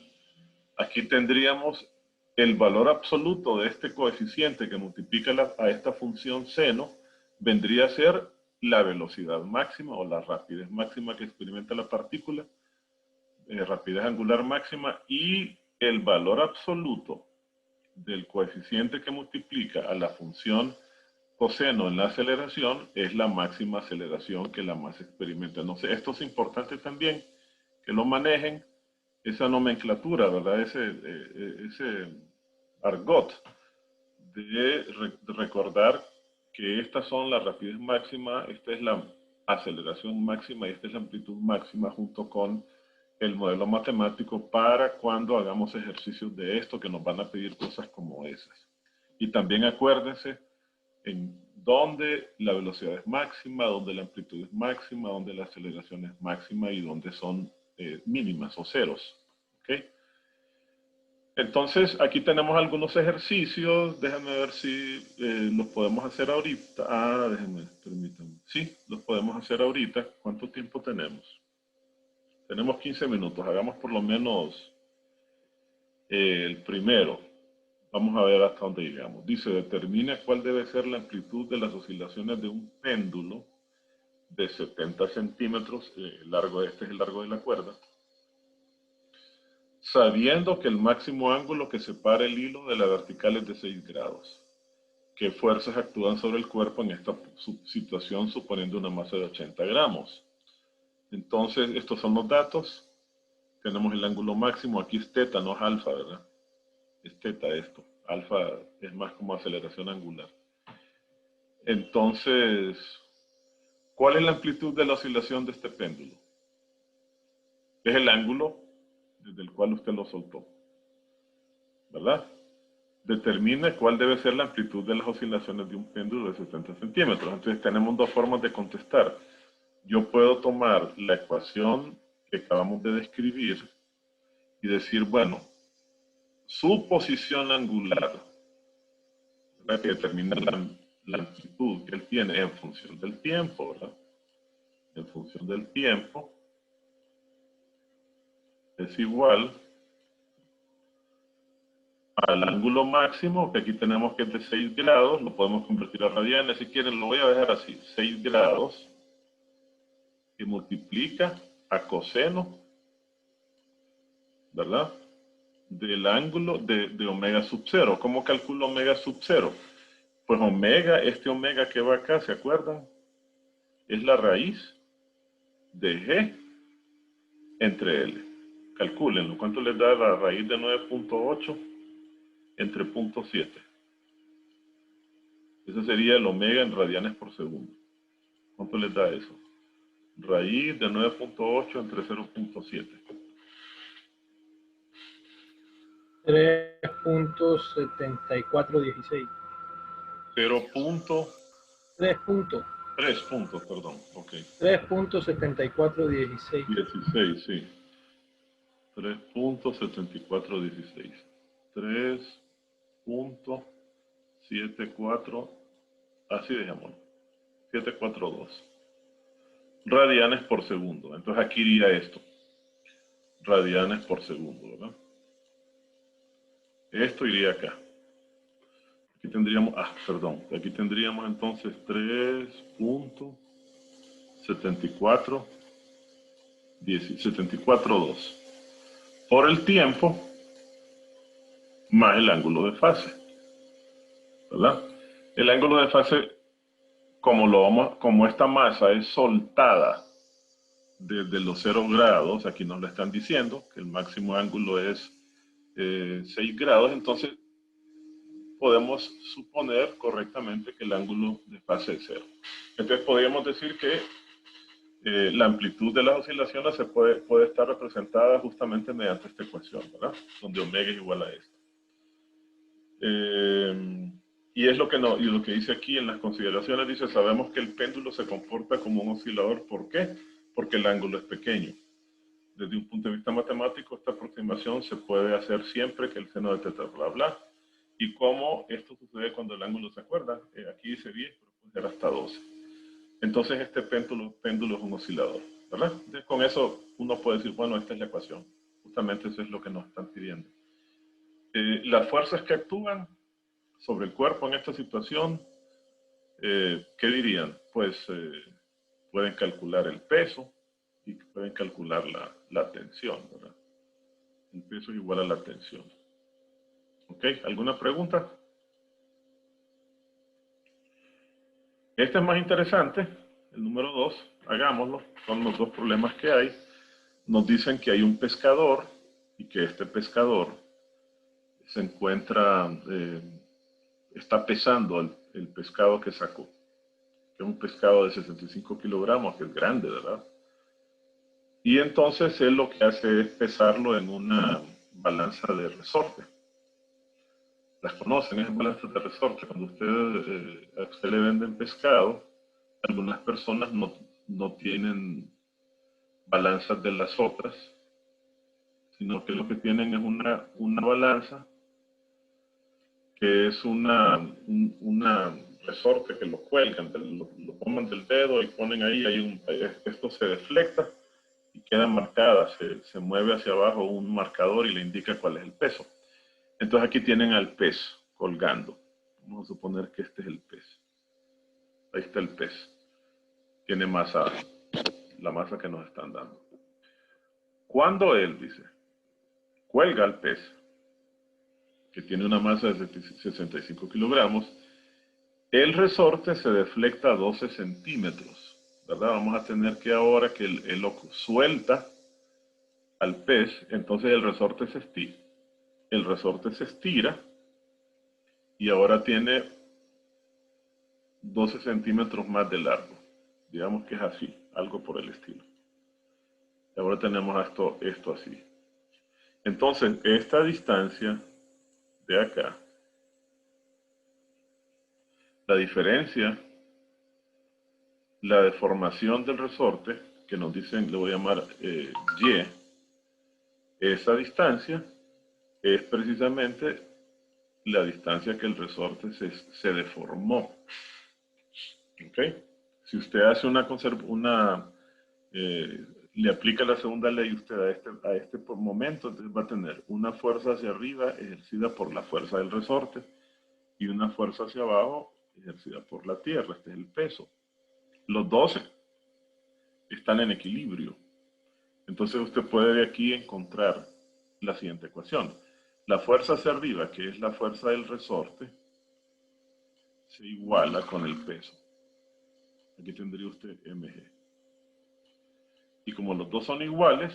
Aquí tendríamos el valor absoluto de este coeficiente que multiplica a esta función seno, vendría a ser la velocidad máxima o la rapidez máxima que experimenta la partícula, rapidez angular máxima, y el valor absoluto del coeficiente que multiplica a la función coseno en la aceleración es la máxima aceleración que la masa experimenta. No sé, esto es importante también que lo manejen, esa nomenclatura, ¿verdad? Ese argot de recordar que estas son la rapidez máxima, esta es la aceleración máxima y esta es la amplitud máxima junto con el modelo matemático para cuando hagamos ejercicios de esto que nos van a pedir cosas como esas. Y también acuérdense en dónde la velocidad es máxima, dónde la amplitud es máxima, dónde la aceleración es máxima y dónde son mínimas o ceros. ¿Okay? Entonces, aquí tenemos algunos ejercicios. Déjenme ver si los podemos hacer ahorita. Permítanme. Sí, los podemos hacer ahorita. ¿Cuánto tiempo tenemos? Tenemos 15 minutos. Hagamos por lo menos el primero. Vamos a ver hasta dónde llegamos. Dice, determina cuál debe ser la amplitud de las oscilaciones de un péndulo de 70 centímetros. Este es el largo de la cuerda. Sabiendo que el máximo ángulo que separa el hilo de la vertical es de 6 grados. ¿Qué fuerzas actúan sobre el cuerpo en esta situación suponiendo una masa de 80 gramos? Entonces, estos son los datos. Tenemos el ángulo máximo. Aquí es teta, no es alfa, ¿verdad? Es teta esto. Alfa es más como aceleración angular. Entonces, ¿cuál es la amplitud de la oscilación de este péndulo? Es el ángulo desde el cual usted lo soltó, ¿verdad? Determine cuál debe ser la amplitud de las oscilaciones de un péndulo de 70 centímetros. Entonces tenemos dos formas de contestar. Yo puedo tomar la ecuación que acabamos de describir y decir, bueno, su posición angular, ¿verdad? Que determina la amplitud que él tiene en función del tiempo, ¿verdad? En función del tiempo es igual al ángulo máximo, que aquí tenemos que es de 6 grados, lo podemos convertir a radianes si quieren, lo voy a dejar así, 6 grados, que multiplica a coseno, ¿verdad? Del ángulo de omega sub 0. ¿Cómo calculo omega sub 0? Pues omega, este omega que va acá, ¿se acuerdan? Es la raíz de G entre L. Calcúlenlo. ¿Cuánto les da la raíz de 9.8 entre 0.7? Ese sería el omega en radianes por segundo. ¿Cuánto les da eso? Raíz de 9.8 entre 0.7. 3.7416. 3 puntos. 3 puntos, perdón. Ok. 3.7416. 16, sí. 3.7416. 3.74, así dejémoslo. 742. Radianes por segundo. Entonces aquí iría esto. Radianes por segundo, ¿verdad? Esto iría acá. Aquí tendríamos, aquí tendríamos entonces 3.74.2 por el tiempo más el ángulo de fase, ¿verdad? El ángulo de fase, como esta masa es soltada desde los 0 grados, aquí nos lo están diciendo, que el máximo ángulo es 6 grados, entonces podemos suponer correctamente que el ángulo de fase es 0. Entonces podríamos decir que la amplitud de las oscilaciones puede estar representada justamente mediante esta ecuación, ¿verdad? Donde omega es igual a esto. Y es lo que dice aquí en las consideraciones, dice, sabemos que el péndulo se comporta como un oscilador. ¿Por qué? Porque el ángulo es pequeño. Desde un punto de vista matemático, esta aproximación se puede hacer siempre que el seno de teta, bla, bla. Y cómo esto sucede cuando el ángulo se acuerda. Aquí dice 10, pero puede ser hasta 12. Entonces este péndulo es un oscilador, ¿verdad? Entonces, con eso uno puede decir, bueno, esta es la ecuación. Justamente eso es lo que nos están pidiendo. Las fuerzas que actúan sobre el cuerpo en esta situación, ¿qué dirían? Pues pueden calcular el peso y pueden calcular la tensión, ¿verdad? El peso es igual a la tensión. ¿Ok? ¿Alguna pregunta? Este es más interesante, el número 2, hagámoslo, son los dos problemas que hay. Nos dicen que hay un pescador y que este pescador se encuentra, está pesando el pescado que sacó, que es un pescado de 65 kilogramos, que es grande, ¿verdad? Y entonces él lo que hace es pesarlo en una balanza de resorte. Las conocen, es balanzas de resorte. Cuando a usted le venden pescado, algunas personas no tienen balanzas de las otras, sino que lo que tienen es una balanza que es una resorte que lo cuelgan, lo toman del dedo y ponen ahí, esto se deflecta y queda marcada, se mueve hacia abajo un marcador y le indica cuál es el peso. Entonces aquí tienen al pez colgando. Vamos a suponer que este es el pez. Ahí está el pez. Tiene masa, la masa que nos están dando. Cuando él, dice, cuelga al pez, que tiene una masa de 65 kilogramos, el resorte se deflecta a 12 centímetros, ¿verdad? Vamos a tener que ahora que él lo suelta al pez, entonces el resorte se estira. El resorte se estira y ahora tiene 12 centímetros más de largo. Digamos que es así, algo por el estilo. Y ahora tenemos esto así. Entonces, esta distancia de acá, la diferencia, la deformación del resorte, que nos dicen, le voy a llamar Y, esa distancia es precisamente la distancia que el resorte se deformó. ¿Ok? Si usted hace le aplica la segunda ley usted a este momento, entonces va a tener una fuerza hacia arriba ejercida por la fuerza del resorte y una fuerza hacia abajo ejercida por la tierra. Este es el peso. Los 12 están en equilibrio. Entonces usted puede de aquí encontrar la siguiente ecuación. La fuerza hacia arriba, que es la fuerza del resorte, se iguala con el peso. Aquí tendría usted mg. Y como los dos son iguales,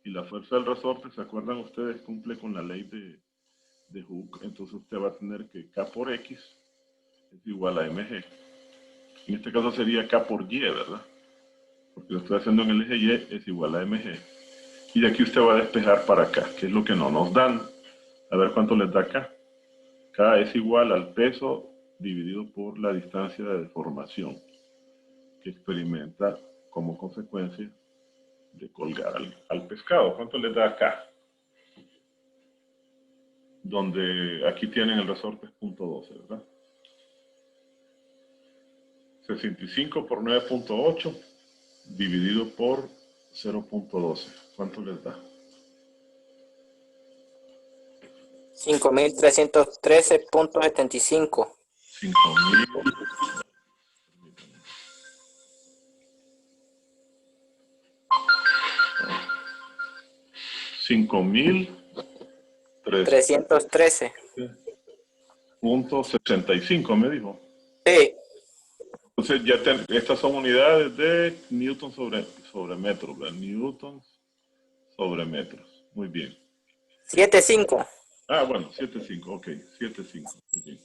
y la fuerza del resorte, ¿se acuerdan ustedes? Cumple con la ley de Hooke. Entonces usted va a tener que K por X es igual a mg. En este caso sería K por Y, ¿verdad? Porque lo estoy haciendo en el eje Y, es igual a mg. Y de aquí usted va a despejar para acá, que es lo que no nos dan. A ver cuánto les da acá. K es igual al peso dividido por la distancia de deformación que experimenta como consecuencia de colgar al pescado. ¿Cuánto les da acá? Donde aquí tienen el resorte es 0.12, ¿verdad? 65 por 9.8 dividido por 0.12. ¿Cuánto les da? 5.313.75. 5.000. 5.313.65 me dijo. Sí. Entonces ya estas son unidades de Newton sobre metro, ¿verdad? Newtons sobre metros. Muy bien. 7.5. Ah, bueno, 7.5, ok, 7.5. Muy bien.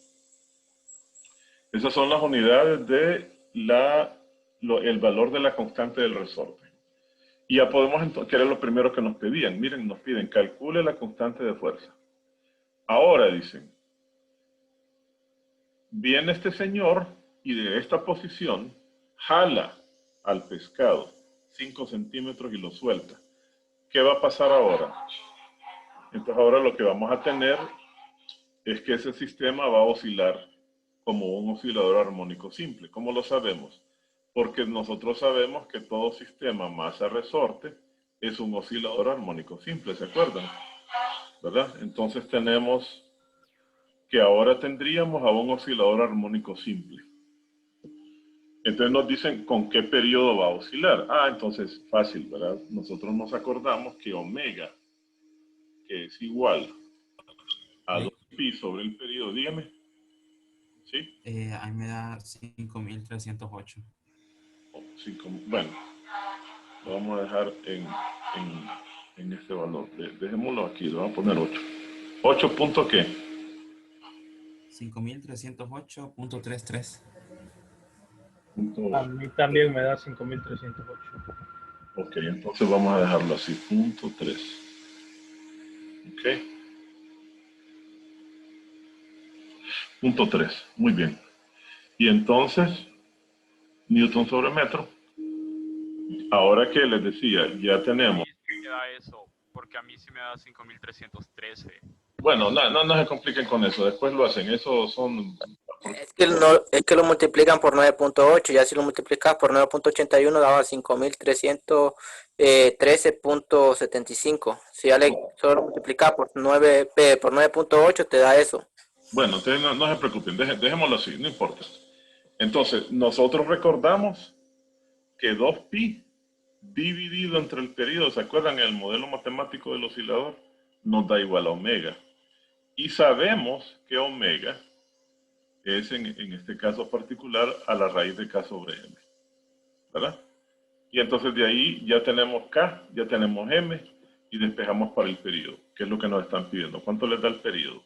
Esas son las unidades de el valor de la constante del resorte. Y ya podemos, que era lo primero que nos pedían. Miren, nos piden, calcule la constante de fuerza. Ahora dicen, viene este señor y de esta posición jala al pescado 5 centímetros y lo suelta. ¿Qué va a pasar ahora? Entonces ahora lo que vamos a tener es que ese sistema va a oscilar como un oscilador armónico simple. ¿Cómo lo sabemos? Porque nosotros sabemos que todo sistema masa-resorte es un oscilador armónico simple, ¿se acuerdan? ¿Verdad? Entonces tenemos que ahora tendríamos a un oscilador armónico simple. Entonces nos dicen con qué periodo va a oscilar. Ah, entonces fácil, ¿verdad? Nosotros nos acordamos que omega, que es igual a 2 pi sobre el periodo, dígame. ¿Sí? Ahí me da 5308. Bueno, lo vamos a dejar en este valor. Dejémoslo aquí, lo vamos a poner 8. ¿8 punto qué? 5308.33. A mí también me da 5308. Ok, entonces vamos a dejarlo así, punto 3. Ok. Punto 3, muy bien. Y entonces, Newton sobre metro. Ahora que les decía, ya tenemos. ¿Qué da eso? Porque a mí sí me da 5313. Bueno, no se compliquen con eso, después lo hacen, eso son... Es que lo multiplican por 9.8, ya si lo multiplicas por 9.81 daba 5313.75. Si ya le solo multiplicas por 9.8 te da eso. Bueno, entonces no se preocupen, dejémoslo así, no importa. Entonces, nosotros recordamos que 2pi dividido entre el periodo, ¿se acuerdan? El modelo matemático del oscilador nos da igual a omega. Y sabemos que omega es, en este caso particular, a la raíz de k sobre m. ¿Verdad? Y entonces de ahí ya tenemos k, ya tenemos m, y despejamos para el periodo, que es lo que nos están pidiendo. ¿Cuánto les da el periodo?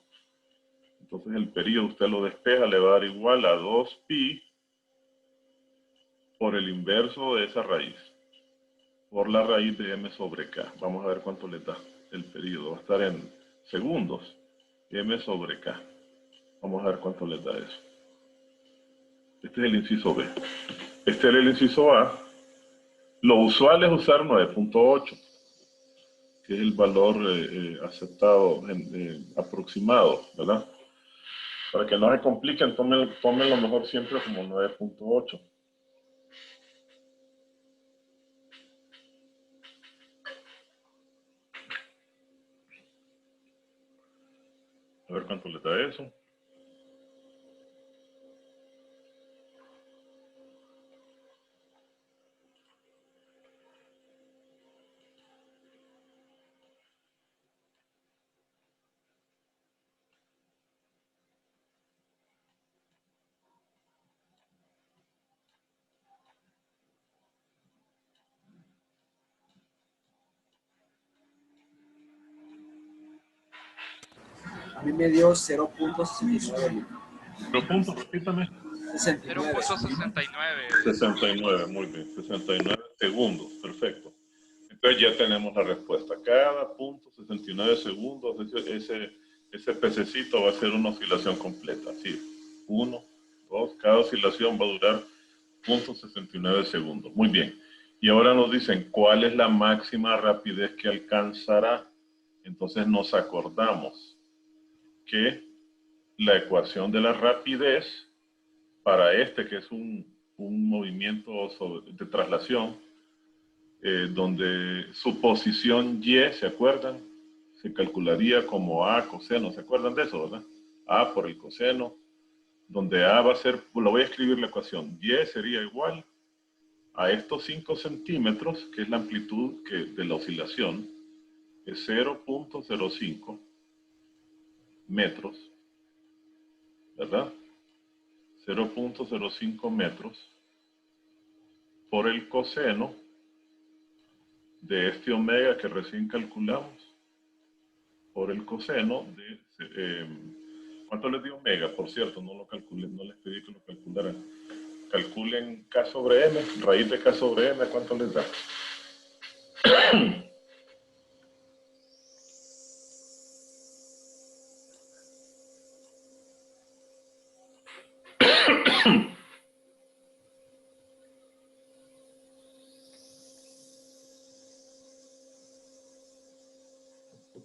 Entonces el periodo usted lo despeja, le va a dar igual a 2pi por el inverso de esa raíz, por la raíz de m sobre k. Vamos a ver cuánto le da el periodo. Va a estar en segundos, m sobre k. Vamos a ver cuánto les da eso. Este es el inciso B. Este es el inciso A. Lo usual es usar 9.8, que es el valor aceptado, aproximado, ¿verdad? Para que no se compliquen, tomen lo mejor siempre como 9.8. A ver cuánto le da eso. A mí me dio 0.69. ¿Pero punto? Repítame. 0.69. 69, muy bien. 69 segundos, perfecto. Entonces ya tenemos la respuesta. Cada punto, 69 segundos, ese pececito va a ser una oscilación completa. Así, 1, 2, cada oscilación va a durar 0.69 segundos. Muy bien. Y ahora nos dicen cuál es la máxima rapidez que alcanzará. Entonces nos acordamos que la ecuación de la rapidez para que es un movimiento de traslación, donde su posición y, ¿se acuerdan? Se calcularía como a coseno, ¿se acuerdan de eso, verdad? A por el coseno, donde a va a ser, lo voy a escribir la ecuación, y sería igual a estos 5 centímetros, que es la amplitud de la oscilación, es 0.05 metros, ¿verdad? 0.05 metros por el coseno de este omega que recién calculamos, por el coseno de... ¿cuánto les di omega? Por cierto, no lo calculé, no les pedí que lo calcularan. Calculen k sobre m, raíz de k sobre m, ¿cuánto les da?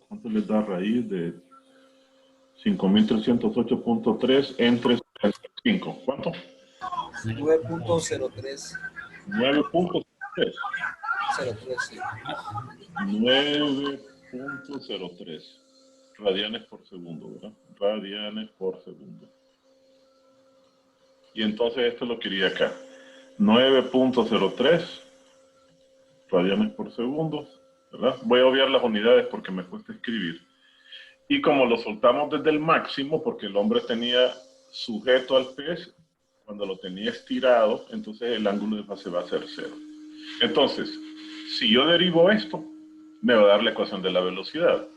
¿Cuánto les da raíz de 5308.3 entre 5? ¿Cuánto? 9.03. 9.03. 03, sí. 9.03 radianes por segundo, ¿verdad? Radianes por segundo. Y entonces esto lo quería acá. 9.03 radianes por segundo, ¿verdad? Voy a obviar las unidades porque me cuesta escribir. Y como lo soltamos desde el máximo, porque el hombre tenía sujeto al pez, cuando lo tenía estirado, entonces el ángulo de fase va a ser 0. Entonces, si yo derivo esto, me va a dar la ecuación de la velocidad.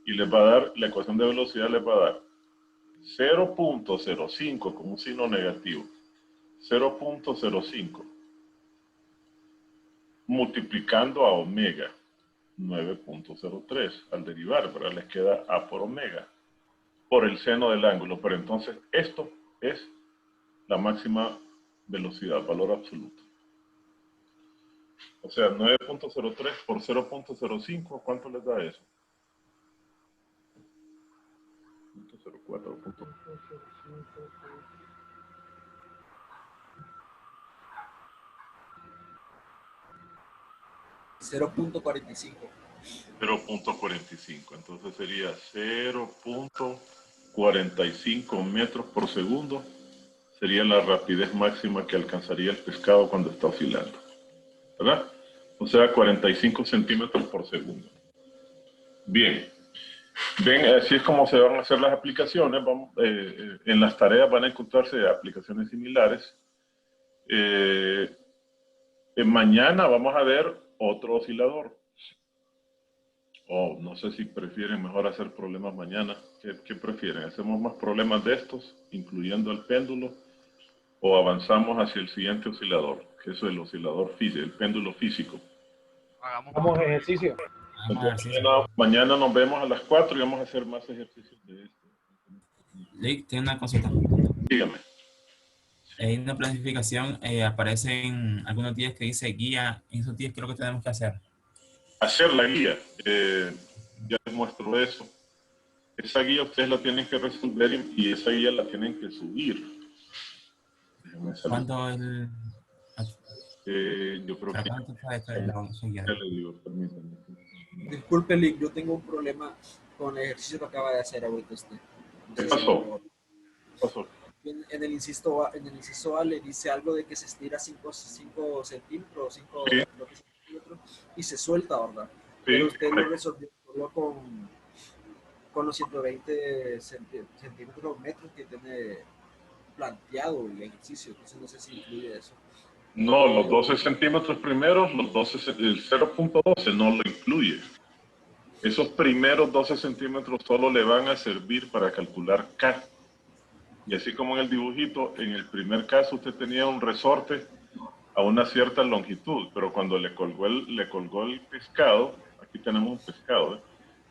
Y les va a dar, la ecuación de velocidad les va a dar 0.05 con un signo negativo. 0.05 multiplicando a omega 9.03 al derivar, ¿verdad? Les queda A por omega por el seno del ángulo, pero entonces esto es la máxima velocidad, valor absoluto. O sea, 9.03 por 0.05, ¿cuánto les da eso? 0.04. 0.45. 0.45, entonces sería 0.45 metros por segundo, sería la rapidez máxima que alcanzaría el pescado cuando está oscilando, ¿verdad? O sea, 45 centímetros por segundo. Bien, ven, así es como se van a hacer las aplicaciones. Vamos, en las tareas van a encontrarse aplicaciones similares. Mañana vamos a ver otro oscilador. O no sé si prefieren mejor hacer problemas mañana. ¿Qué prefieren? ¿Hacemos más problemas de estos, incluyendo el péndulo? ¿O avanzamos hacia el siguiente oscilador, que es el oscilador físico, el péndulo físico? Hagamos ejercicio. Mañana nos vemos a las 4 y vamos a hacer más ejercicios de esto. Lick, tiene una consulta. Dígame. En una planificación aparecen algunos días que dice guía. En esos días, ¿qué es lo que tenemos que hacer? Hacer la guía. Ya les muestro eso. Esa guía ustedes la tienen que resolver y esa guía la tienen que subir. ¿Cuándo el...? Yo creo que... Ya le digo, permítanme. Disculpe, Lick, yo tengo un problema con el ejercicio que acaba de hacer ahorita usted. ¿Qué pasó? ¿Qué pasó? En el inciso A le dice algo de que se estira 5 centímetros, 5 sí. centímetros y se suelta, ¿verdad? Sí, pero usted lo resolvió con los 120 centímetros metros que tiene planteado el ejercicio. Entonces no sé si incluye eso. No, los 12 centímetros primeros, los 12, el 0.12 no lo incluye. Esos primeros 12 centímetros solo le van a servir para calcular K. Y así como en el dibujito, en el primer caso usted tenía un resorte a una cierta longitud, pero cuando le colgó el pescado, aquí tenemos un pescado,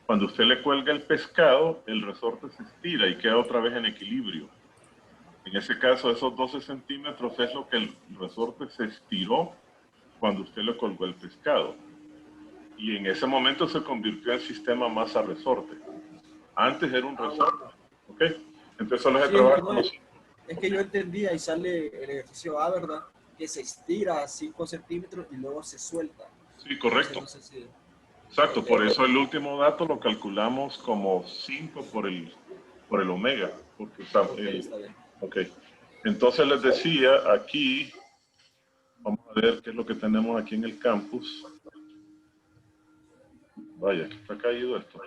cuando usted le cuelga el pescado, el resorte se estira y queda otra vez en equilibrio. En ese caso, esos 12 centímetros es lo que el resorte se estiró cuando usted le colgó el pescado. Y en ese momento se convirtió en sistema masa-resorte. Antes era un resorte, ¿ok? Entonces solo se trabaja con los... Es que yo entendía y sale el ejercicio A, ¿verdad? Que se estira 5 centímetros y luego se suelta. Sí, correcto. No sé si... Exacto, por eso el último dato lo calculamos como 5 por el omega. Porque está bien. Ok. Entonces les decía, aquí, vamos a ver qué es lo que tenemos aquí en el campus. Vaya, que está caído esto.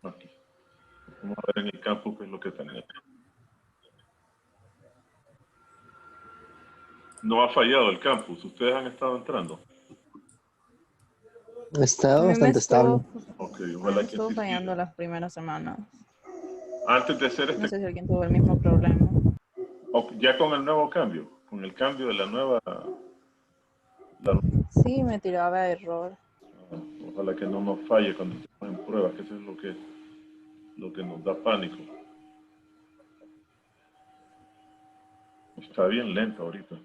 Aquí. Vamos a ver en el campus qué es lo que tenemos. No ha fallado el campus. ¿Ustedes han estado entrando? Ha estado bastante estable. Ok, ojalá que estuvo fallando las primeras semanas. Antes de hacer No sé si alguien tuvo el mismo problema. Ya con el nuevo cambio, con el cambio de la nueva... Sí, me tiraba error. Ojalá que no nos falle cuando estemos en pruebas, que eso es lo que nos da pánico. Está bien lento ahorita.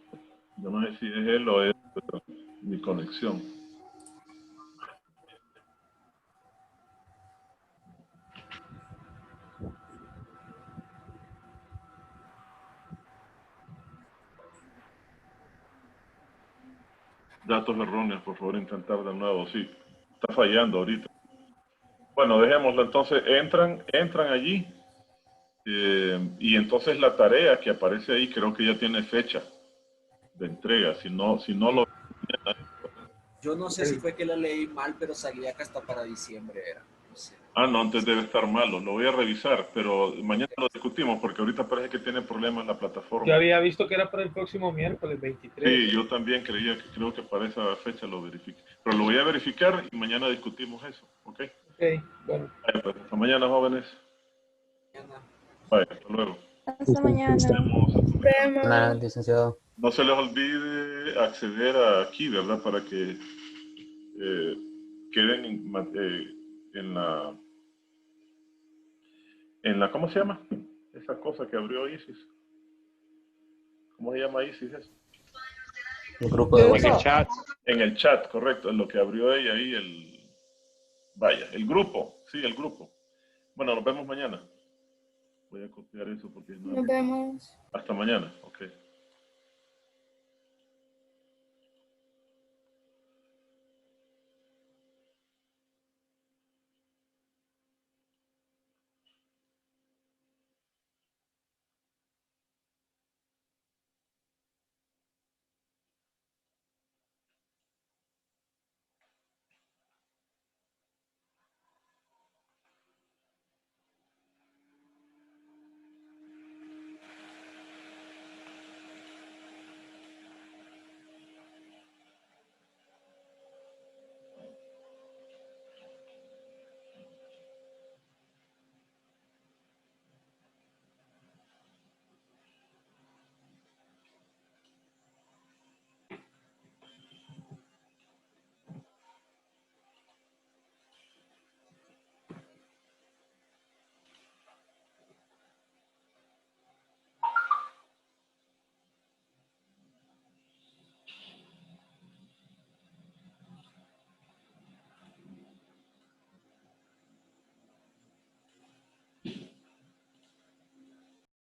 Yo no sé si es él o es mi conexión. Datos erróneos, por favor, intentar de nuevo. Sí, está fallando ahorita. Bueno, dejémoslo. Entonces, entran allí. Y entonces la tarea que aparece ahí creo que ya tiene fecha de entrega. Si no lo... Yo no sé si fue que la leí mal, pero salía que hasta para diciembre era. No sé. Ah, no, antes debe estar malo. Lo voy a revisar, pero mañana lo discutimos porque ahorita parece que tiene problemas la plataforma. Yo había visto que era para el próximo miércoles 23. Sí, yo también creo que para esa fecha lo verifique. Pero lo voy a verificar y mañana discutimos eso, ¿ok? Ok, bueno. Vale, pues, hasta mañana, jóvenes. Mañana. Vale, hasta luego. Hasta mañana. Nada, licenciado. No se les olvide acceder aquí, ¿verdad? Para que queden en la, ¿cómo se llama? Esa cosa que abrió Isis. ¿Cómo se llama Isis eso? El grupo de ¿Grupo? WhatsApp. Chat. En el chat, correcto, en lo que abrió ella ahí vaya, el grupo, sí, el grupo. Bueno, nos vemos mañana. Voy a copiar eso porque no. Nos vemos. Hasta mañana, ok.